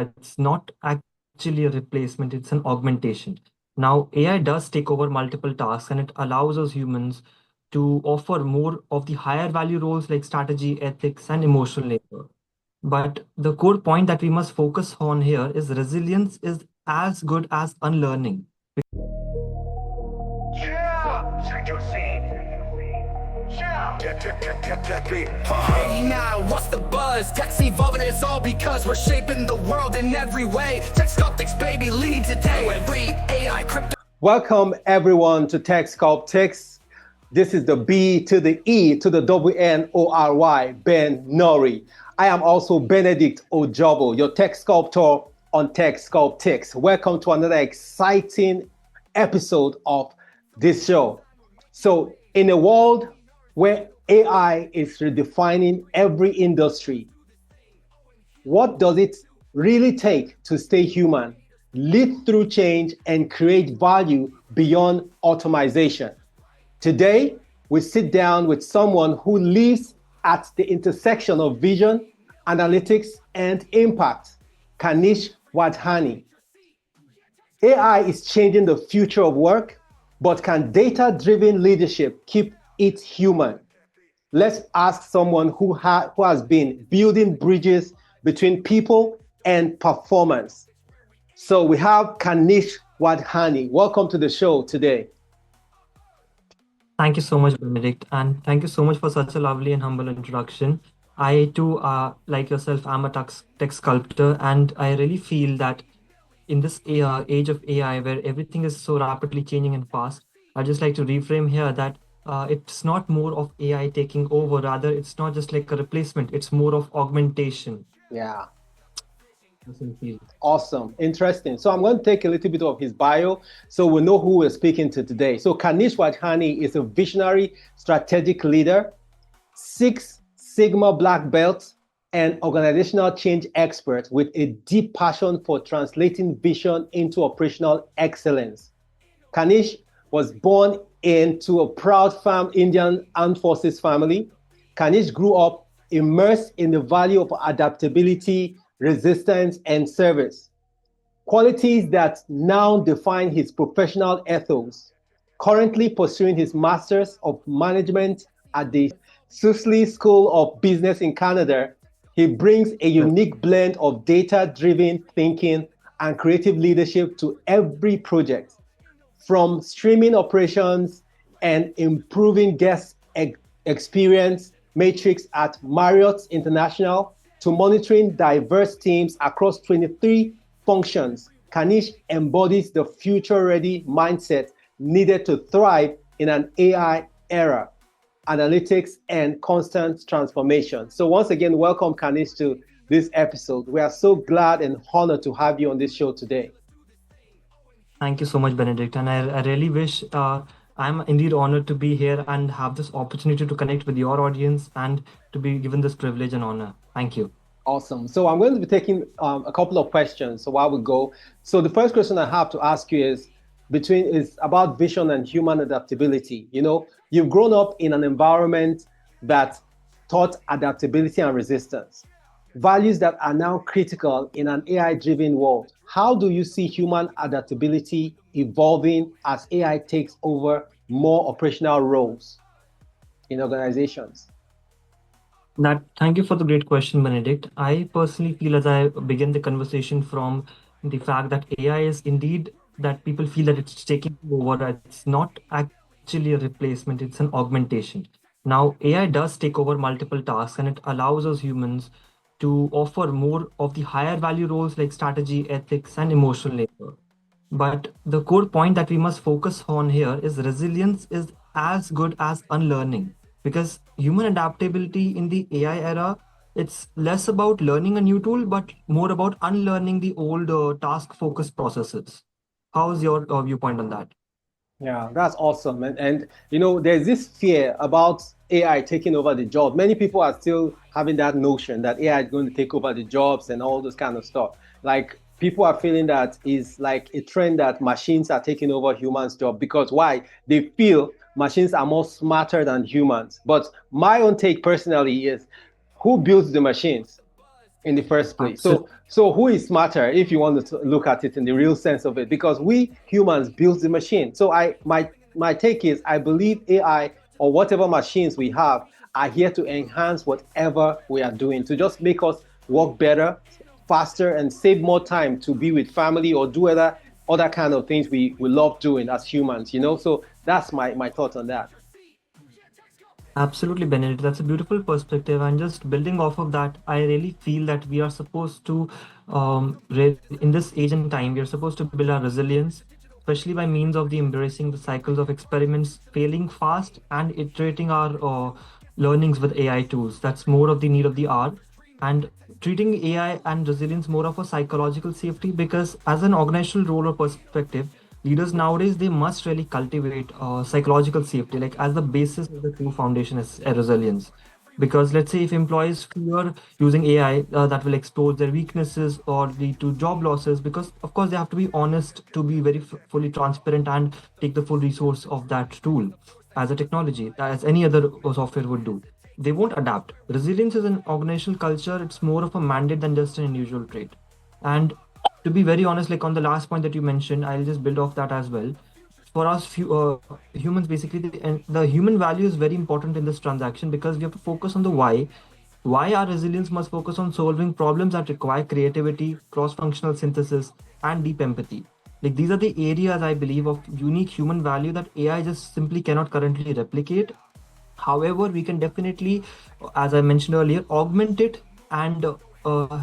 It's not actually a replacement, it's an augmentation. Now, AI does take over multiple tasks and it allows us humans to offer more of the higher value roles like strategy, ethics, and emotional labor. But the core point that we must focus on here is resilience is as good as unlearning. Yeah, check your seat. Yeah. Hey now, what's the buzz? Tech's evolving, it's all because we're shaping the world in every way. Tech Sculptics, baby, lead today. Every AI crypto. Welcome everyone to Tech Sculptics. This is the B to the E to the WNORY, Ben Nori. I am also Benedict Ojobo, your tech sculptor on Tech Sculptics. Welcome to another exciting episode of this show. So, in a world where AI is redefining every industry, what does it really take to stay human, lead through change, and create value beyond automation? Today, we sit down with someone who lives at the intersection of vision, analytics, and impact, Kanishk Widhani. AI is changing the future of work, but can data-driven leadership keep it human? Let's ask someone who has been building bridges between people and performance. So we have Kanishk Widhani. Welcome to the show today. Thank you so much, Benedict, and thank you so much for such a lovely and humble introduction. I too, like yourself, am a tech sculptor, and I really feel that in this age of AI where everything is so rapidly changing and fast, I'd just like to reframe here that it's not more of AI taking over, rather, it's not just like a replacement, it's more of augmentation. Yeah. That's what I feel. Awesome. Interesting. So I'm going to take a little bit of his bio so we know who we're speaking to today. So Kanishk Widhani is a visionary strategic leader, Six Sigma black belt, and organizational change expert with a deep passion for translating vision into operational excellence. Kanishk was born into a proud Indian Armed Forces family. Kanishk grew up immersed in the value of adaptability, resistance, and service, qualities that now define his professional ethos. Currently pursuing his Master's of Management at the Susley School of Business in Canada, he brings a unique blend of data-driven thinking and creative leadership to every project, from streaming operations and improving guest experience metrics at Marriott International to monitoring diverse teams across 23 functions. Kanishk embodies the future-ready mindset needed to thrive in an AI era, analytics, and constant transformation. So once again, welcome Kanishk to this episode. We are so glad and honored to have you on this show today. Thank you so much, Benedict. And I really wish I'm indeed honored to be here and have this opportunity to connect with your audience and to be given this privilege and honor. Thank you. Awesome. So I'm going to be taking a couple of questions. So while we go, so the first question I have to ask you is about vision and human adaptability. You know, you've grown up in an environment that taught adaptability and resistance, values that are now critical in an AI-driven world. How do you see human adaptability evolving as AI takes over more operational roles in organizations? Thank you for the great question, Benedict. I personally feel as I begin the conversation from the fact that AI is indeed that people feel that it's taking over. It's not actually a replacement, it's an augmentation. Now, AI does take over multiple tasks and it allows us humans to offer more of the higher value roles like strategy, ethics, and emotional labor. But the core point that we must focus on here is resilience is as good as unlearning. Because human adaptability in the AI era, it's less about learning a new tool, but more about unlearning the old task-focused processes. How's your viewpoint on that? Yeah, that's awesome. And you know, there's this fear about AI taking over the job. Many people are still having that notion that AI is going to take over the jobs and all this kind of stuff. Like people are feeling that is like a trend that machines are taking over humans' job because why? They feel machines are more smarter than humans. But my own take personally is who builds the machines? in the first place. Absolutely. So who is smarter if you want to look at it in the real sense of it? Because we humans built the machine. So my take is I believe AI or whatever machines we have are here to enhance whatever we are doing, to just make us work better, faster, and save more time to be with family or do other kind of things we love doing as humans, you know. So that's my thoughts on that. Absolutely, Benedict. That's a beautiful perspective. And just building off of that, I really feel that we are supposed to, in this age and time, we are supposed to build our resilience, especially by means of the embracing the cycles of experiments, failing fast, and iterating our learnings with AI tools. That's more of the need of the hour. And treating AI and resilience more of a psychological safety, because as an organizational role or perspective, leaders nowadays they must really cultivate psychological safety like as the basis of the true foundation is resilience. Because let's say if employees fear using AI that will expose their weaknesses or lead to job losses, because of course they have to be honest to be very fully transparent and take the full resource of that tool as a technology as any other software would do, they won't adapt. Resilience is an organizational culture, it's more of a mandate than just an individual trait. And to be very honest, like on the last point that you mentioned, I'll just build off that as well. For us humans, basically, and the human value is very important in this transaction because we have to focus on the why. Why our resilience must focus on solving problems that require creativity, cross-functional synthesis, and deep empathy. Like these are the areas I believe of unique human value that AI just simply cannot currently replicate. However, we can definitely, as I mentioned earlier, augment it and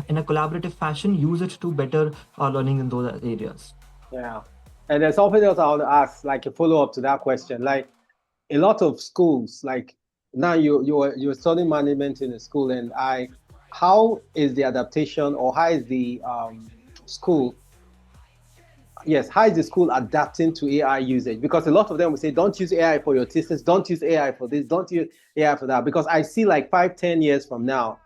in a collaborative fashion, use it to better our learning in those areas. Yeah. And there's something else I want to ask, like a follow-up to that question. Like a lot of schools, like now you're studying management in a school, and how is the adaptation or how is the school yes, how is the school adapting to AI usage? Because a lot of them will say, don't use AI for your thesis, don't use AI for this, don't use AI for that. Because I see like 5, 10 years from now,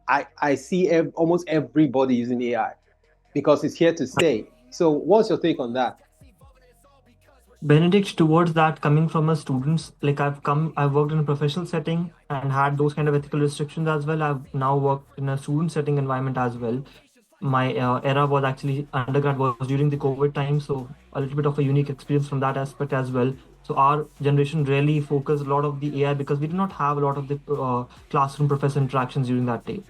I see almost everybody using AI because it's here to stay. So what's your take on that? Benedict, towards that, coming from a students, like I've worked in a professional setting and had those kind of ethical restrictions as well. I've now worked in a student setting environment as well. My era was actually undergrad was during the COVID time, so a little bit of a unique experience from that aspect as well. So our generation really focused a lot of the AI because we did not have a lot of the classroom professor interactions during that day.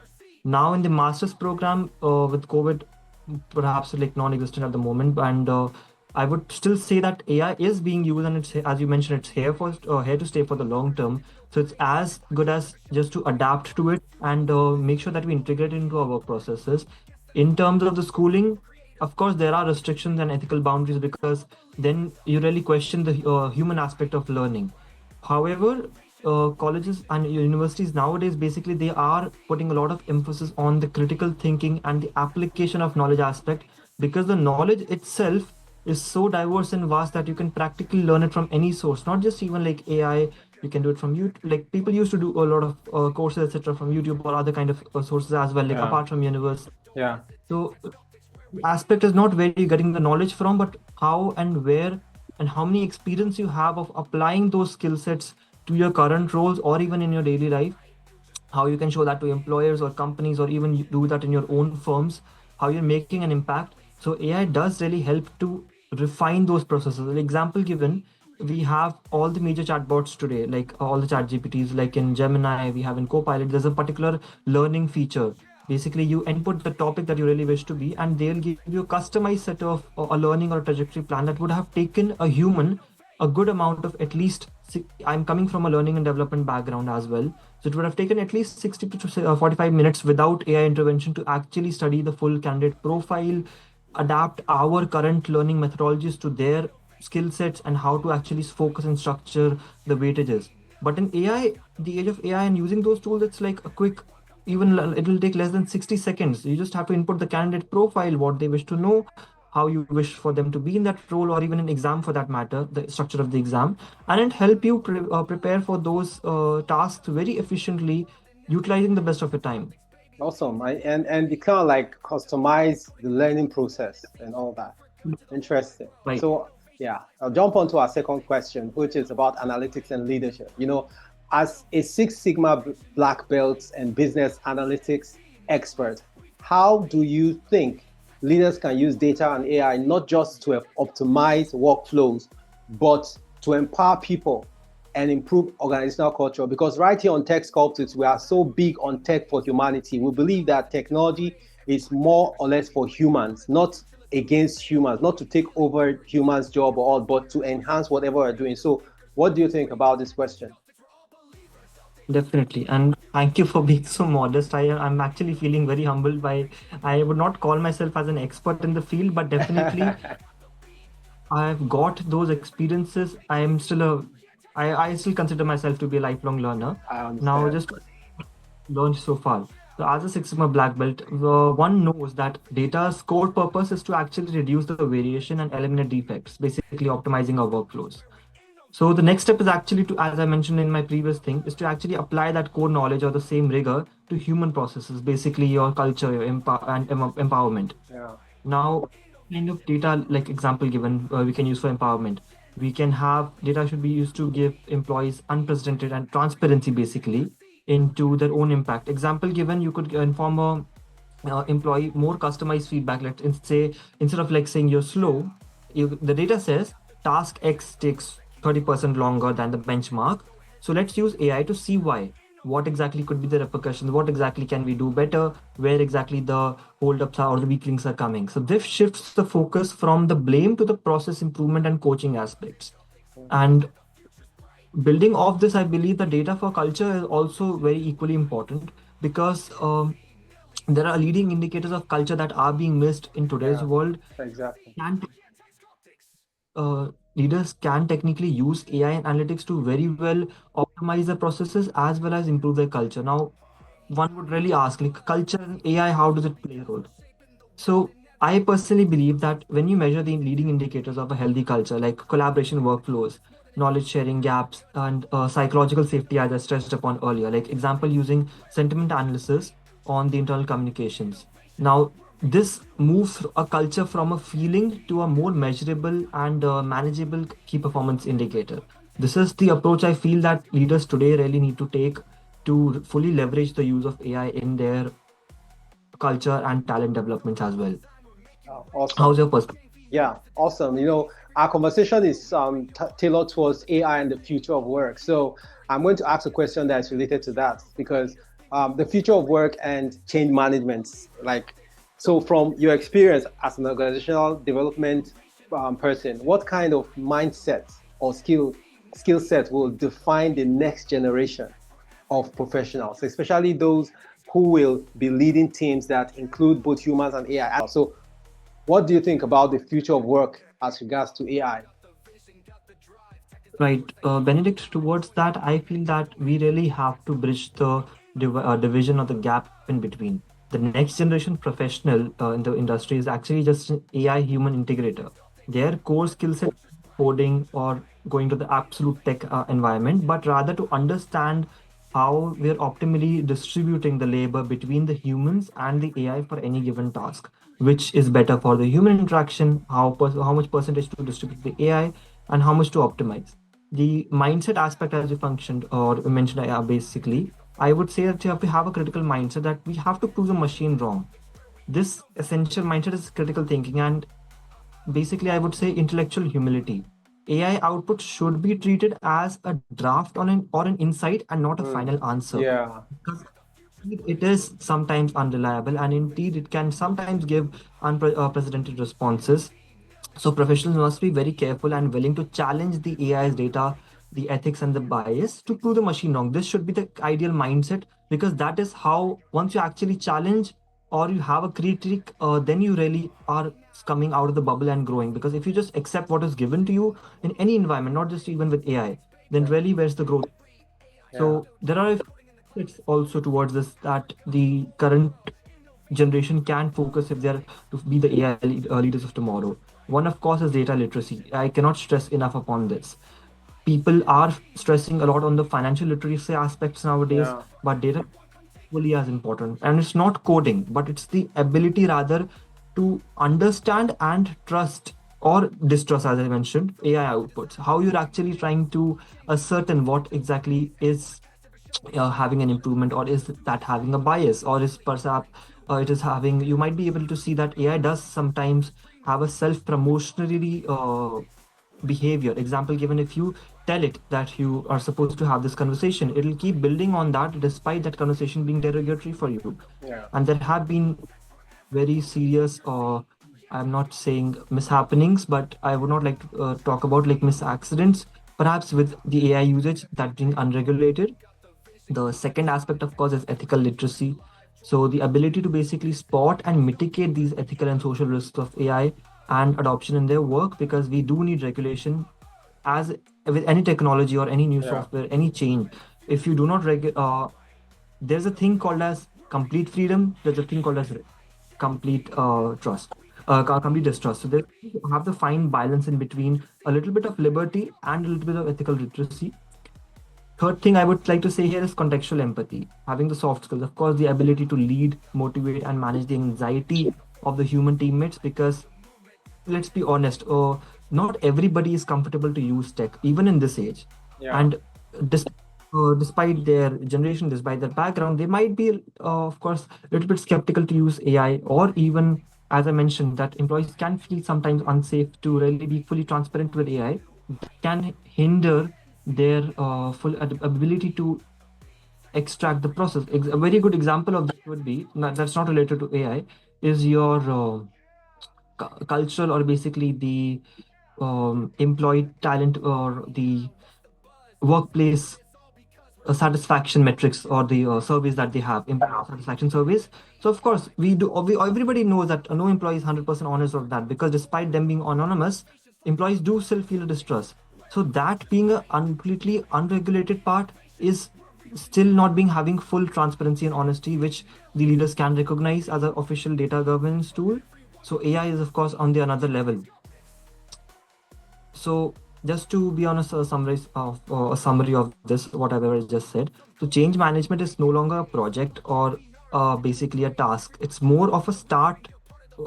Now in the master's program with COVID, perhaps like non-existent at the moment, and I would still say that AI is being used, and it's as you mentioned, it's here to stay for the long term. So it's as good as just to adapt to it and make sure that we integrate it into our work processes. In terms of the schooling, of course, there are restrictions and ethical boundaries because then you really question the human aspect of learning. However, colleges and universities nowadays basically they are putting a lot of emphasis on the critical thinking and the application of knowledge aspect because the knowledge itself is so diverse and vast that you can practically learn it from any source, not just even like AI. You can do it from YouTube. Like people used to do a lot of courses, etc., from YouTube or other kind of sources as well, like Yeah. apart from university. Yeah. So aspect is not where you're getting the knowledge from, but how and where and how many experience you have of applying those skill sets to your current roles or even in your daily life, how you can show that to employers or companies or even you do that in your own firms, how you're making an impact. So AI does really help to refine those processes. An example given, we have all the major chatbots today, like all the chat GPTs, like in Gemini, we have in Copilot, there's a particular learning feature. Basically, you input the topic that you really wish to be, and they'll give you a customized set of a learning or a trajectory plan that would have taken a human a good amount of at least I'm coming from a learning and development background as well, so it would have taken at least 60 to 45 minutes without AI intervention to actually study the full candidate profile, adapt our current learning methodologies to their skill sets and how to actually focus and structure the weightages. But in AI, the age of AI and using those tools, it's like a quick, even it will take less than 60 seconds. You just have to input the candidate profile, what they wish to know, how you wish for them to be in that role or even an exam for that matter, the structure of the exam, and it help you prepare for those tasks very efficiently, utilizing the best of your time. Awesome. And you kind of like customize the learning process and all that. Interesting. Right. So yeah, I'll jump on to our second question, which is about analytics and leadership. You know, as a Six Sigma black belt and business analytics expert, how do you think leaders can use data and AI not just to optimize workflows, but to empower people and improve organizational culture? Because right here on Tech Sculptors, we are so big on tech for humanity. We believe that technology is more or less for humans, not against humans, not to take over humans' job or all, but to enhance whatever we're doing. So, what do you think about this question? Definitely. And thank you for being so modest. I'm actually feeling very humbled by, I would not call myself as an expert in the field, but definitely I've got those experiences. I still consider myself to be a lifelong learner. I Now, understand. just learned so far. So, as a Six Sigma black belt, one knows that data's core purpose is to actually reduce the variation and eliminate defects, basically optimizing our workflows. So the next step is actually to, as I mentioned in my previous thing, is to actually apply that core knowledge or the same rigor to human processes, basically your culture, your empowerment. Yeah. Now, kind of data, like example given, we can use for empowerment. We can have data should be used to give employees unprecedented and transparency, basically, into their own impact. Example given, you could inform a employee more customized feedback. Let's say instead of like saying you're slow, the data says task X takes 30% longer than the benchmark. So let's use AI to see why. What exactly could be the repercussions? What exactly can we do better? Where exactly the holdups are or the weak links are coming? So this shifts the focus from the blame to the process improvement and coaching aspects. And building off this, I believe the data for culture is also very equally important because there are leading indicators of culture that are being missed in today's Yeah. world. Exactly. Can leaders can technically use AI and analytics to very well optimize the processes as well as improve their culture. Now, one would really ask, like, culture and AI, how does it play a role? So, I personally believe that when you measure the leading indicators of a healthy culture, like collaboration workflows, knowledge sharing gaps, and psychological safety, as I stressed upon earlier, like example using sentiment analysis on the internal communications. Now, this moves a culture from a feeling to a more measurable and manageable key performance indicator. This is the approach I feel that leaders today really need to take to fully leverage the use of AI in their culture and talent development as well. Oh, awesome. How's your perspective? Yeah, awesome. Our conversation is tailored towards AI and the future of work. So I'm going to ask a question that's related to that because the future of work and change management, like, so from your experience as an organizational development person, what kind of mindset or skill set will define the next generation of professionals, especially those who will be leading teams that include both humans and AI? So what do you think about the future of work as regards to AI? Right, Benedict, towards that, I feel that we really have to bridge the division or the gap in between. The next generation professional in the industry is actually just an AI human integrator. Their core skill set coding or going to the absolute tech environment, but rather to understand how we're optimally distributing the labor between the humans and the AI for any given task, which is better for the human interaction, how much percentage to distribute the AI, and how much to optimize. The mindset aspect, as you functioned or mentioned, basically, I would say that you have to have a critical mindset that we have to prove the machine wrong. This essential mindset is critical thinking and basically, I would say intellectual humility. AI output should be treated as a draft on an or an insight and not a Mm, final answer. yeah, Because it is sometimes unreliable and indeed it can sometimes give unprecedented responses. So professionals must be very careful and willing to challenge the AI's data, the ethics and the bias to prove the machine wrong. This should be the ideal mindset because that is how once you actually challenge or you have a critique, then you really are coming out of the bubble and growing. Because if you just accept what is given to you in any environment, not just even with AI, then yeah, really where's the growth? yeah, So there are it's also towards this that the current generation can focus if they're to be the AI leaders of tomorrow. One, of course, is data literacy. I cannot stress enough upon this. People are stressing a lot on the financial literacy aspects nowadays, yeah, but data equally as important. And it's not coding, but it's the ability rather to understand and trust or distrust, as I mentioned, AI outputs. How you're actually trying to ascertain what exactly is having an improvement, or is that having a bias, or is perhaps it is having, you might be able to see that AI does sometimes have a self-promotionary behavior. Example given, if you tell it that you are supposed to have this conversation, it'll keep building on that despite that conversation being derogatory for you. Yeah. And there have been very serious, I'm not saying mishappenings, but I would not like to talk about like misaccidents, perhaps with the AI usage that being unregulated. The second aspect, of course, is ethical literacy. So the ability to basically spot and mitigate these ethical and social risks of AI and adoption in their work, because we do need regulation as with any technology or any new Yeah. software, any change. If you do not there's a thing called as complete freedom. There's a thing called as complete complete distrust. So there you have the fine balance in between a little bit of liberty and a little bit of ethical literacy. Third thing I would like to say here is contextual empathy, having the soft skills, of course, the ability to lead, motivate, and manage the anxiety of the human teammates. Because let's be honest, not everybody is comfortable to use tech, even in this age. Yeah. And dis- despite their generation, despite their background, they might be, of course, a little bit skeptical to use AI, or even, as I mentioned, that employees can feel sometimes unsafe to really be fully transparent with AI. That can hinder their full ability to extract the process. A very good example of that would be, that's not related to AI, is your cultural, or basically the employee talent, or the workplace satisfaction metrics, or the surveys that they have, employee satisfaction surveys. So of course everybody knows that no employee is 100% honest of that, because despite them being anonymous, employees do still feel a distrust. So that being a completely unregulated part is still not being having full transparency and honesty, which the leaders can recognize as an official data governance tool. So AI is of course on the another level. So just to be honest, a summary of this, whatever I just said. So change management is no longer a project, or basically a task. It's more of a start,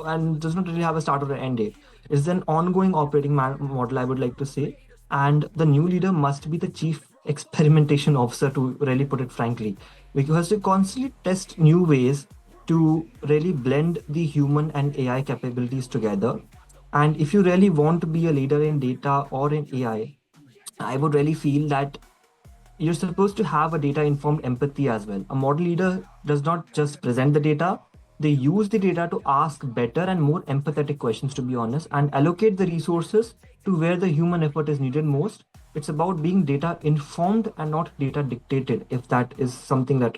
and does not really have a start or an end date. It's an ongoing operating model, I would like to say. And the new leader must be the chief experimentation officer, to really put it frankly, because to constantly test new ways to really blend the human and AI capabilities together. And if you really want to be a leader in data or in AI, I would really feel that you're supposed to have a data informed empathy as well. A model leader does not just present the data, they use the data to ask better and more empathetic questions, to be honest, and allocate the resources to where the human effort is needed most. It's about being data informed and not data dictated, if that is something that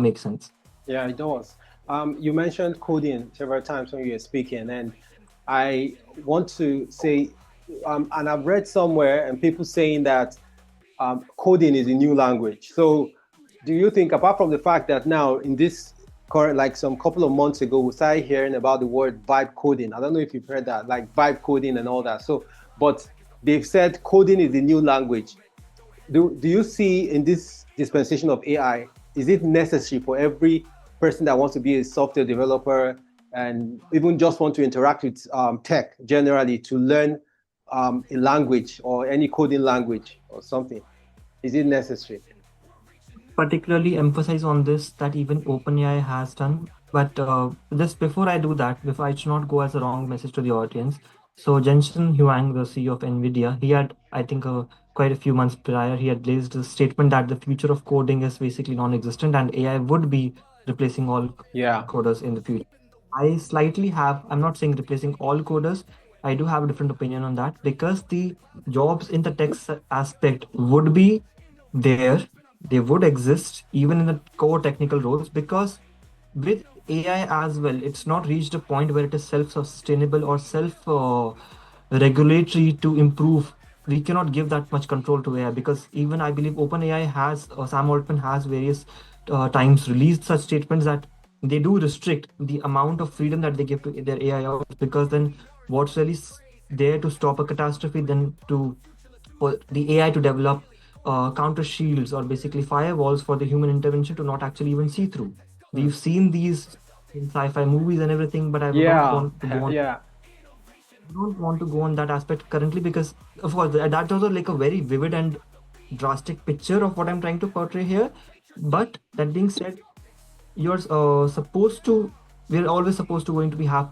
makes sense. Yeah, it does. You mentioned coding several times when you were speaking, and I want to say, and I've read somewhere, and people saying that coding is a new language. So, do you think, apart from the fact that now in this current, like some couple of months ago, we started hearing about the word vibe coding. I don't know if you've heard that, like vibe coding and all that. So, but they've said coding is the new language. Do you see in this dispensation of AI, is it necessary for every person that wants to be a software developer and even just want to interact with tech generally to learn a language or any coding language or something? Is it necessary? Particularly emphasize on this that even OpenAI has done. But just before I do that, before I should not go as a wrong message to the audience. So Jensen Huang, the CEO of NVIDIA, he had, I think, quite a few months prior, he had raised a statement that the future of coding is basically non-existent, and AI would be replacing all Yeah. coders in the future. I slightly have, I'm not saying replacing all coders. I do have a different opinion on that, because the jobs in the tech aspect would be there, they would exist even in the core technical roles, because with AI as well, it's not reached a point where it is self-sustainable or self-regulatory to improve. We cannot give that much control to AI, because even I believe OpenAI has, Sam Altman has various times released such statements that they do restrict the amount of freedom that they give to their AI out, because then what's really there to stop a catastrophe than to for the AI to develop counter shields, or basically firewalls for the human intervention to not actually even see through. We've seen these in sci-fi movies and everything, but I would not Yeah. want to go on. Yeah. I don't want to go on that aspect currently, because of course that's also like a very vivid and drastic picture of what I'm trying to portray here. But that being said, you're supposed to we're always supposed to going to be have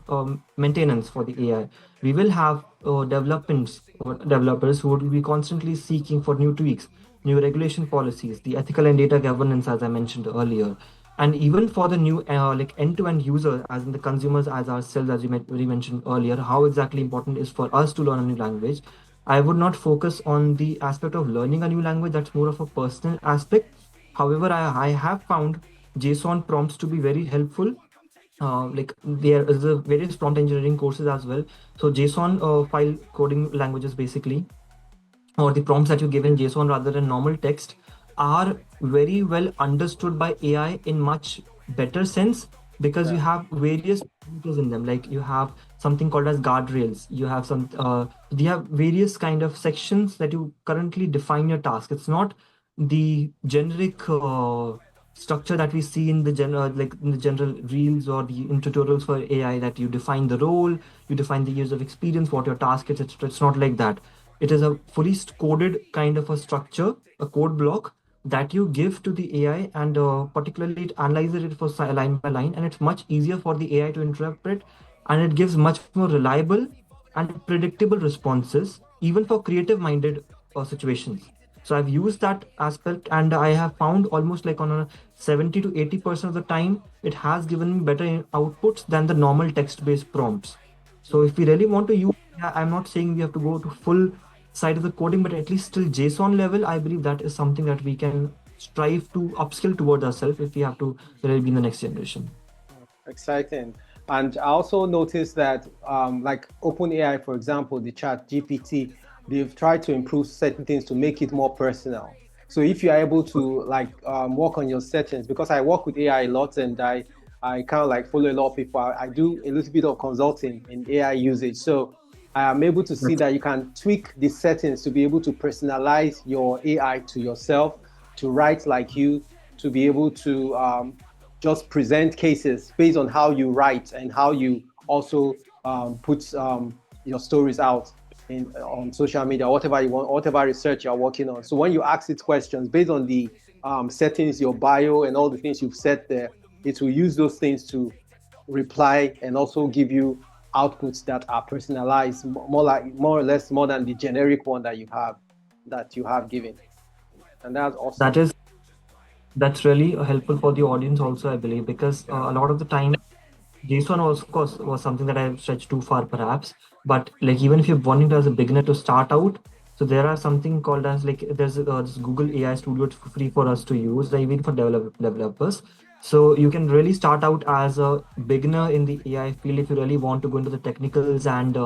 maintenance for the AI. We will have developments or developers who would be constantly seeking for new tweaks, new regulation policies, the ethical and data governance, as I mentioned earlier, and even for the new like end-to-end user, as in the consumers, as ourselves, as you already mentioned earlier, how exactly important is for us to learn a new language. I would not focus on the aspect of learning a new language. That's more of a personal aspect. However, I have found JSON prompts to be very helpful. Like there is a various prompt engineering courses as well. So JSON file coding languages basically, or the prompts that you give in JSON rather than normal text, are very well understood by AI in much better sense, because you Yeah. have various parameters in them. Like you have something called as guardrails. You have various kind of sections that you currently define your task. It's not the generic structure that we see in the general, like in the general reels or the in tutorials for AI, that you define the role, you define the years of experience, what your task is. It's not like that. It is a fully coded kind of a structure, a code block that you give to the AI, and particularly it analyzes it for line by line, and it's much easier for the AI to interpret, and it gives much more reliable and predictable responses, even for creative minded situations. So I've used that aspect, and I have found almost like on a 70 to 80% of the time, it has given me better outputs than the normal text based prompts. So if we really want to use, I'm not saying we have to go to full side of the coding, but at least still JSON level, I believe that is something that we can strive to upskill towards ourselves if we have to really be in the next generation. Exciting. And I also noticed that, like OpenAI, for example, the chat GPT, they've tried to improve certain things to make it more personal. So if you're able to like work on your settings, because I work with AI a lot, and I kind of like follow a lot of people. I do a little bit of consulting in AI usage. So I am able to see that you can tweak the settings to be able to personalize your AI to yourself, to write like you, to be able to just present cases based on how you write and how you also put your stories out in on social media, whatever you want, whatever research you're working on. So when you ask it questions based on the settings, your bio, and all the things you've set there, it will use those things to reply and also give you outputs that are personalized, more or less more than the generic one that you have given, and that's That awesome. is that's really helpful for the audience also, I believe, because Yeah, a lot of the time JSON also, of course, was something that I stretched too far, perhaps. But like even if you're wanting to as a beginner to start out, so there are something called as like there's this Google AI Studio. It's free for us to use, even for developers. So you can really start out as a beginner in the AI field if you really want to go into the technicals, and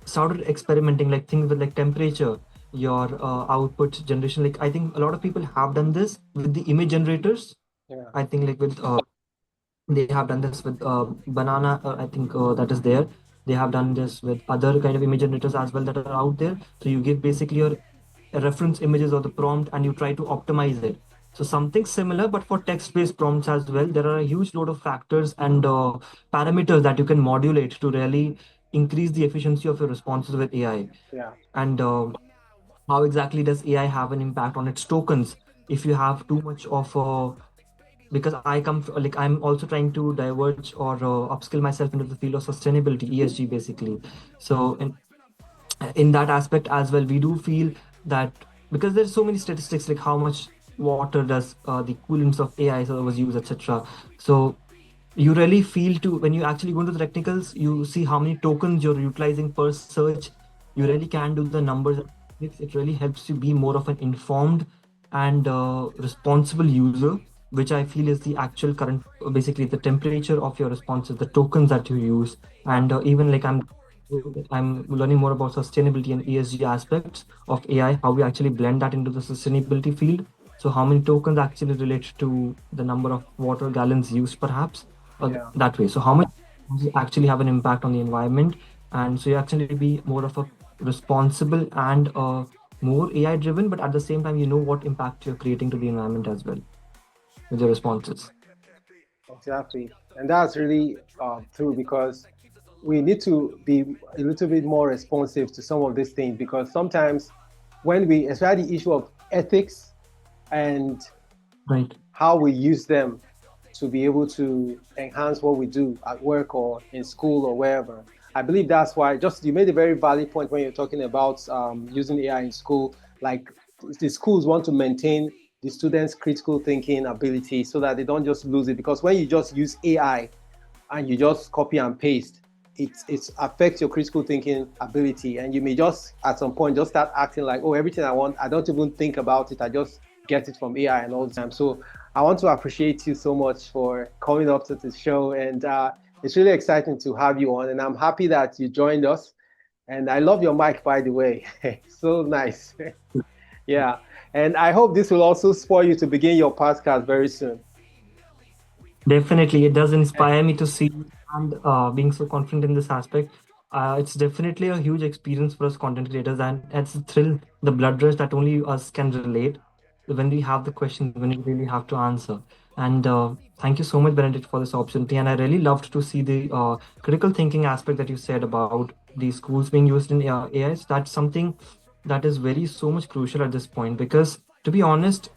started experimenting like things with like temperature, your output generation. Like I think a lot of people have done this with the image generators. yeah, I think like with they have done this with banana, I think that is there. They have done this with other kind of image generators as well that are out there. So you give basically your reference images or the prompt, and you try to optimize it. So something similar, but for text-based prompts as well. There are a huge load of factors and parameters that you can modulate to really increase the efficiency of your responses with AI. yeah, And how exactly does AI have an impact on its tokens? If you have too much of because like I'm also trying to diverge or upskill myself into the field of sustainability, ESG basically. So in that aspect as well, we do feel that because there's so many statistics like how much water does the coolants of AI servers use, etc. So you really feel to when you actually go into the technicals, you see how many tokens you're utilizing per search. You really can do the numbers. It really helps you be more of an informed and responsible user, which I feel is the actual current, basically the temperature of your responses, the tokens that you use, yeah, and even like I'm learning more about sustainability and ESG aspects of AI, how we actually blend that into the sustainability field. So how many tokens actually relate to the number of water gallons used, perhaps, yeah. that way. So how much does it actually have an impact on the environment? And so you actually be more of a responsible and more AI driven, but at the same time, you know what impact you're creating to the environment as well with your responses. Exactly. And that's really true, because we need to be a little bit more responsive to some of these things, because sometimes when we, especially the issue of ethics and Right. how we use them, to be able to enhance what we do at work or in school or wherever. I believe that's why, just you made a very valid point when you're talking about using AI in school. Like the schools want to maintain the students' critical thinking ability so that they don't just lose it. Because when you just use AI and you just copy and paste, it affects your critical thinking ability, and you may just at some point just start acting like, oh, everything I want, I don't even think about it, I just get it from AI and all the time. So I want to appreciate you so much for coming up to the show, and it's really exciting to have you on, and I'm happy that you joined us. And I love your mic, by the way. So nice. Yeah, and I hope this will also spur you to begin your podcast very soon. Definitely, it does inspire me to see and being so confident in this aspect. It's definitely a huge experience for us content creators, and it's a thrill, the blood rush that only us can relate when we have the questions, when we really have to answer. And thank you so much, Benedict, for this opportunity. And I really loved to see the critical thinking aspect that you said about the schools being used in AI. That's something that is very so much crucial at this point because, to be honest,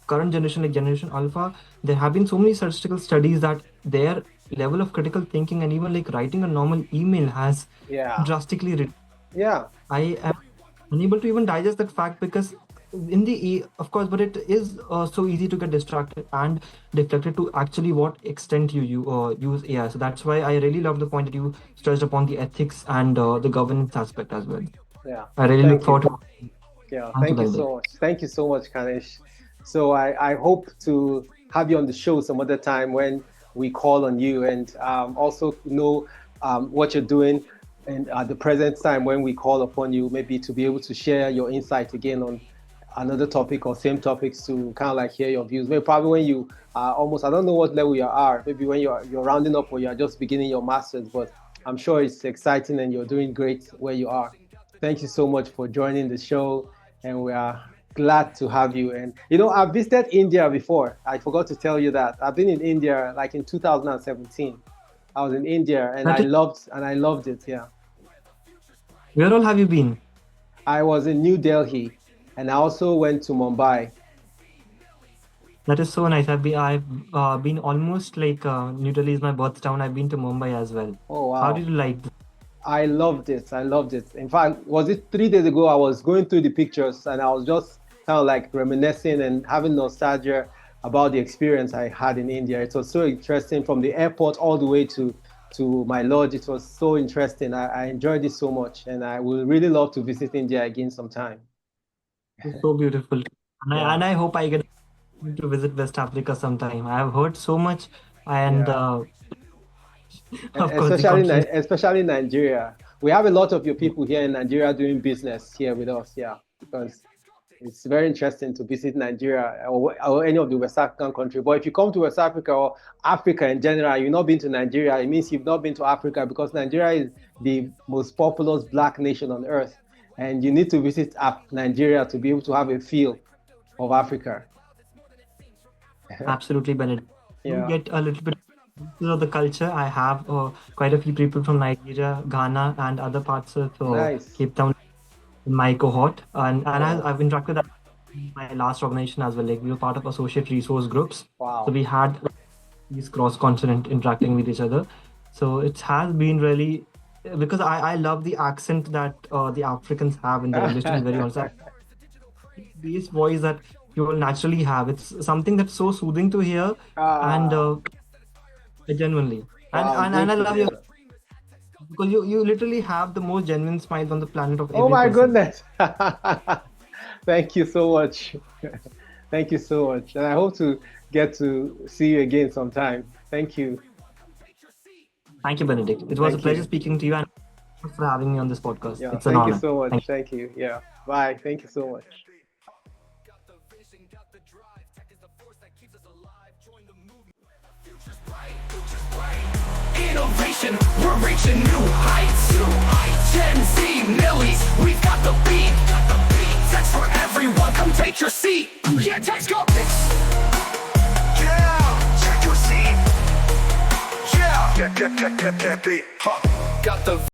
current generation, like Generation Alpha, there have been so many statistical studies that their level of critical thinking and even like writing a normal email has Yeah, drastically reduced. yeah, I am unable to even digest that fact because in the of course, but it is so easy to get distracted and deflected to actually what extent you use AI. So that's why I really love the point that you stressed upon the ethics and the governance aspect as well. yeah. I really look Thank you. forward to Yeah, answer thank you that. so much. Thank you so much, Kanish. So I hope to have you on the show some other time when we call on you, and also know what you're doing, and at the present time when we call upon you, maybe to be able to share your insight again on another topic or same topics, to kind of like hear your views. Maybe probably when you are almost, I don't know what level you are, maybe when you're rounding up or you're just beginning your masters, but I'm sure it's exciting and you're doing great where you are. Thank you so much for joining the show, and we are glad to have you. And I've visited India before. I forgot to tell you that. I've been in India like in 2017. I was in India, and That is, I loved it. Yeah. where all have you been? I was in New Delhi, and I also went to Mumbai. That is so nice. I've been almost like New Delhi is my birth town. I've been to Mumbai as well. Oh How wow. did you like this? I loved it. I loved it. In fact, was it 3 days ago? I was going through the pictures and I was just kind of like reminiscing and having nostalgia about the experience I had in India. It was so interesting from the airport all the way to my lodge. It was so interesting. I enjoyed it so much, and I would really love to visit India again sometime. It's so beautiful. And Yeah, I hope I get to visit West Africa sometime. I have heard so much, and yeah. of course the country. Especially Nigeria. We have a lot of your people here in Nigeria doing business here with us. Yeah, because it's very interesting to visit Nigeria or any of the West African country. But if you come to West Africa or Africa in general, you've not been to Nigeria, it means you've not been to Africa, because Nigeria is the most populous black nation on earth. And you need to visit Nigeria to be able to have a feel of Africa. Absolutely, Benedict. You Yeah, get a little bit of the culture. I have quite a few people from Nigeria, Ghana, and other parts of nice. Cape Town in my cohort, and Oh, I've interacted with that in my last organization as well. Like we were part of associate resource groups, so wow. we had these cross-continent interacting with each other. So it has been really because I love the accent that the Africans have in their English. To be very honest, bass voice that you will naturally have. It's something that's so soothing to hear, and Ah, genuinely, wow, and great I to love your hear. because you literally have the most genuine smile on the planet of Oh every my person. goodness. Thank you so much. Thank you so much. And I hope to get to see you again sometime. Thank you. Thank you, Benedict. It was a Thank pleasure you. speaking to you, and thanks for having me on this podcast. Yeah, It's an thank you honor. so Thank much. you. Thank you. Yeah. Bye. Thank you so much. Innovation, we're reaching new heights. Gen Z, millies, we've got the beat. Text for everyone, come take your seat. Yeah, text go. Yeah, check your seat. Yeah, get beat. Got the